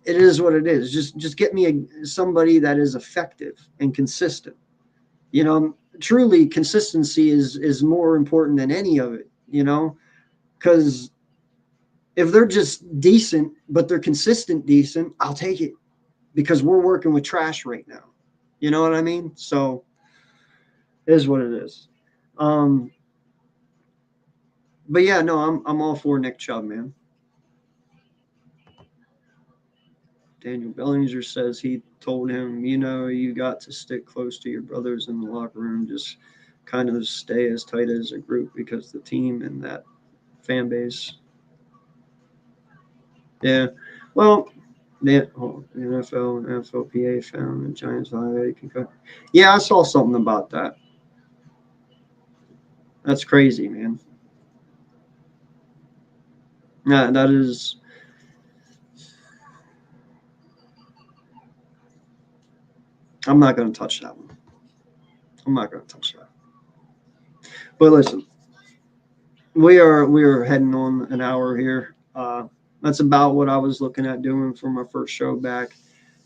it is what it is. Just get me somebody that is effective and consistent. You know, truly consistency is more important than any of it, you know, because if they're just decent, but they're consistent decent, I'll take it because we're working with trash right now. You know what I mean? So it is what it is. But yeah, no, I'm all for Nick Chubb, man. Daniel Bellinger says he told him, you know, you got to stick close to your brothers in the locker room, just kind of stay as tight as a group because the team and that fan base. Yeah. Well, the NFL and NFLPA found the Giants violated concussion. Yeah, I saw something about that. That's crazy, man. Yeah, that is. I'm not going to touch that one. I'm not going to touch that. But listen, we are heading on an hour here. That's about what I was looking at doing for my first show back.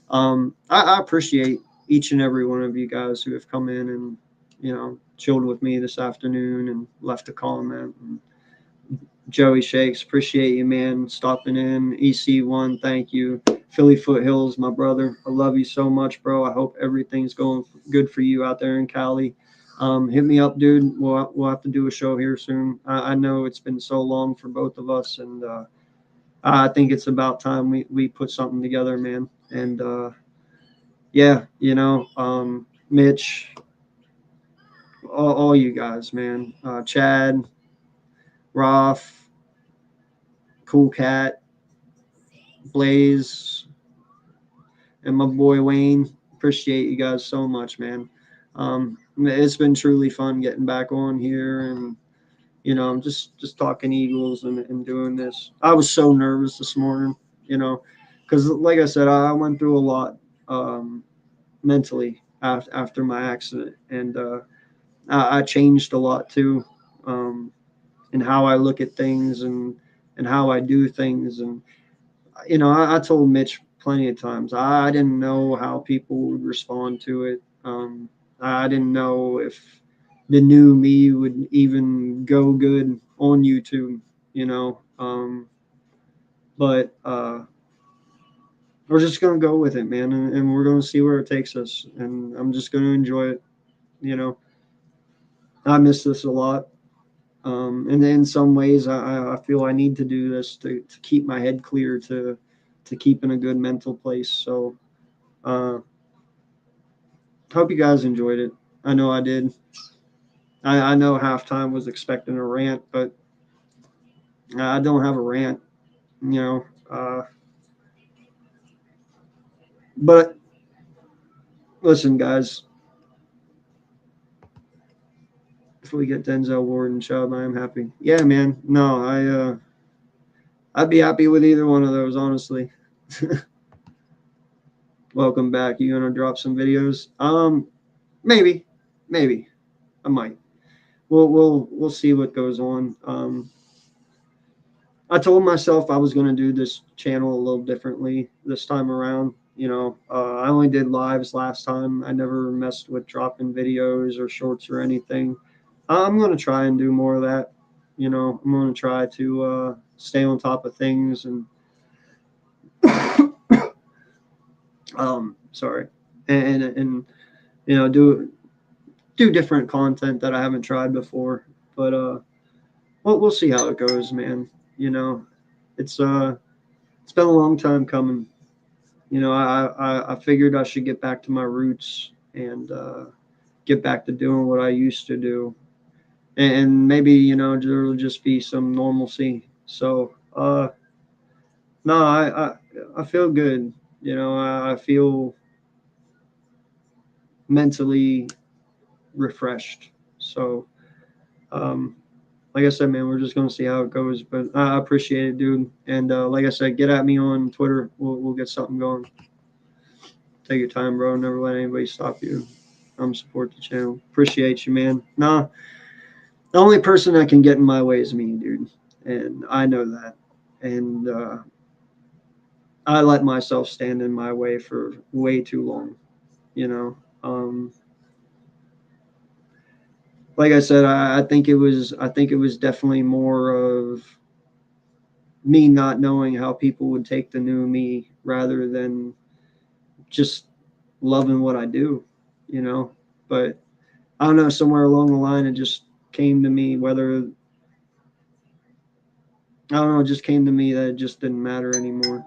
I appreciate each and every one of you guys who have come in and chilled with me this afternoon and left a comment. And Joey Shakes, appreciate you, man, stopping in. EC1, thank you. Philly Foothills, my brother, I love you so much, bro. I hope everything's going good for you out there in Cali. Hit me up, dude. We'll have to do a show here soon. I know it's been so long for both of us, and I think it's about time we put something together, man. And yeah, Mitch, all you guys, man. Chad, Roth, Cool Cat, Blaze, and my boy Wayne. Appreciate you guys so much, man. It's been truly fun getting back on here, and I'm just talking Eagles and doing this. I was so nervous this morning, because like I said, I went through a lot mentally after my accident, and I changed a lot too, in how I look at things and how I do things. And I told Mitch plenty of times I didn't know how people would respond to it. I didn't know if the new me would even go good on YouTube, but we're just gonna go with it, man, and we're gonna see where it takes us, and I'm just gonna enjoy it. I miss this a lot. And in some ways, I feel I need to do this to keep my head clear, to keep in a good mental place. So, hope you guys enjoyed it. I know I did. I know halftime was expecting a rant, but I don't have a rant, you know. But listen, guys, if we get Denzel Ward and Chubb, I am happy. Yeah, man. No, I'd be happy with either one of those, honestly. Welcome back. You gonna drop some videos? Maybe I might. We'll see what goes on. I told myself I was gonna do this channel a little differently this time around. I only did lives last time. I never messed with dropping videos or shorts or anything. I'm gonna try and do more of that. I'm gonna try to stay on top of things and Sorry, and do different content that I haven't tried before. But we'll see how it goes, man. It's it's been a long time coming. I figured I should get back to my roots and get back to doing what I used to do, and maybe there'll just be some normalcy. So no, I feel good. I feel mentally refreshed. So um, like I said, man, we're just gonna see how it goes. But I appreciate it, dude. And like I said, get at me on Twitter. We'll get something going. Take your time, bro. Never let anybody stop you. Support the channel. Appreciate you, man. Nah, the only person that can get in my way is me, dude, and I know that. And I let myself stand in my way for way too long. You know, like I said, I think it was definitely more of me not knowing how people would take the new me rather than just loving what I do, you know. But I don't know, somewhere along the line, it just came to me whether I don't know, it just came to me that it just didn't matter anymore,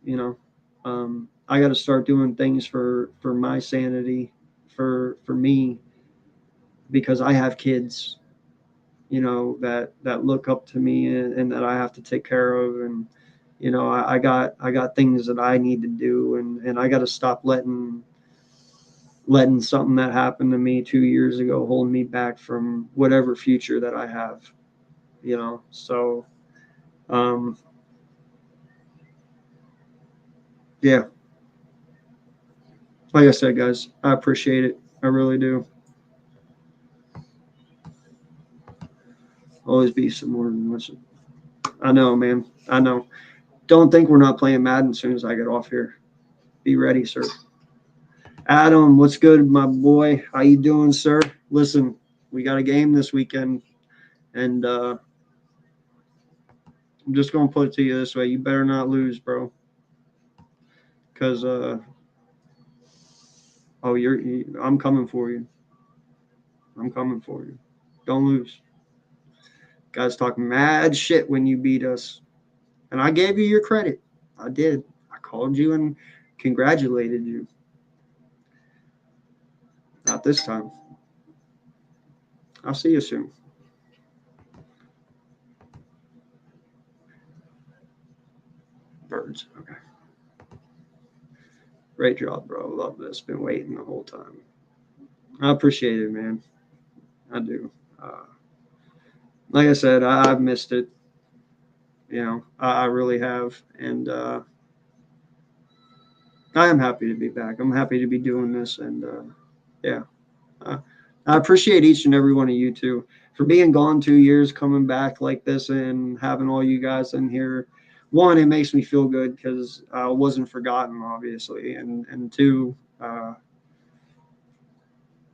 you know. I got to start doing things for my sanity, for me, because I have kids, that look up to me and that I have to take care of, and I got things that I need to do, and I got to stop letting something that happened to me 2 years ago hold me back from whatever future that I have, So, um, yeah, like I said, guys, I appreciate it. I really do. Always be some more than what's. I know, man. I know. Don't think we're not playing Madden as soon as I get off here. Be ready, sir. Adam, what's good, my boy? How you doing, sir? Listen, we got a game this weekend, and I'm just gonna put it to you this way: you better not lose, bro. Because oh, I'm coming for you. I'm coming for you. Don't lose. Guys talk mad shit when you beat us, and I gave you your credit. I did. I called you and congratulated you. Not this time. I'll see you soon. Birds. Okay. Great job, bro. Love this. Been waiting the whole time. I appreciate it, man. I do. Like I said, I've missed it. I really have, and I am happy to be back. I'm happy to be doing this, and yeah, uh, I appreciate each and every one of you too for being gone 2 years, coming back like this, and having all you guys in here. One, it makes me feel good because I wasn't forgotten, obviously, and two,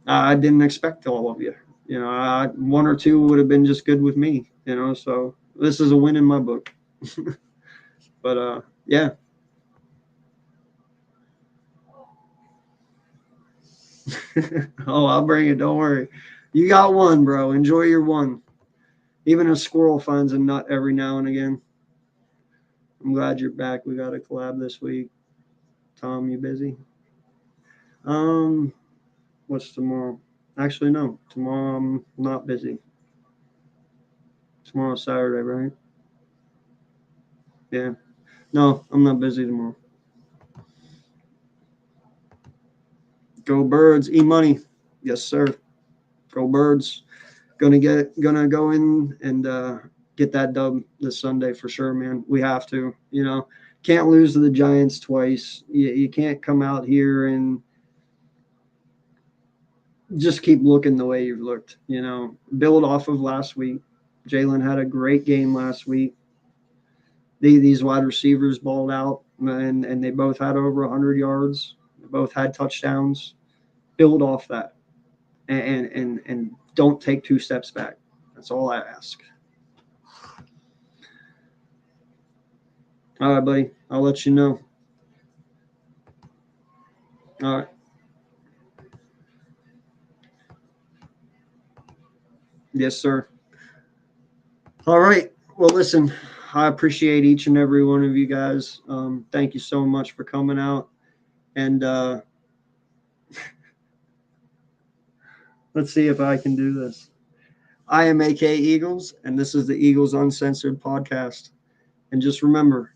I didn't expect all of you. One or two would have been just good with me. So this is a win in my book. But yeah. Oh, I'll bring it. Don't worry. You got one, bro. Enjoy your one. Even a squirrel finds a nut every now and again. I'm glad you're back. We got a collab this week. Tom, you busy? Um, what's tomorrow? Actually, no. Tomorrow I'm not busy. Tomorrow's Saturday, right? Yeah. No, I'm not busy tomorrow. Go Birds. E-money. Yes, sir. Go Birds. Gonna go in and get that dub this Sunday for sure, man. We have to. Can't lose to the Giants twice. You can't come out here and just keep looking the way you've looked. Build off of last week. Jalen had a great game last week. These wide receivers balled out, and they both had over 100 yards. They both had touchdowns. Build off that, and don't take 2 steps back. That's all I ask. All right, buddy. I'll let you know. All right. Yes, sir. All right. Well, listen, I appreciate each and every one of you guys. Thank you so much for coming out. And let's see if I can do this. I am AK Eagles, and this is the Eagles Uncensored podcast. And just remember,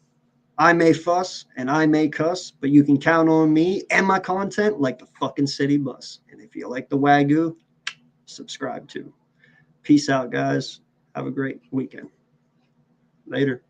I may fuss and I may cuss, but you can count on me and my content like the fucking city bus. And if you like the Wagyu, subscribe too. Peace out, guys. Have a great weekend. Later.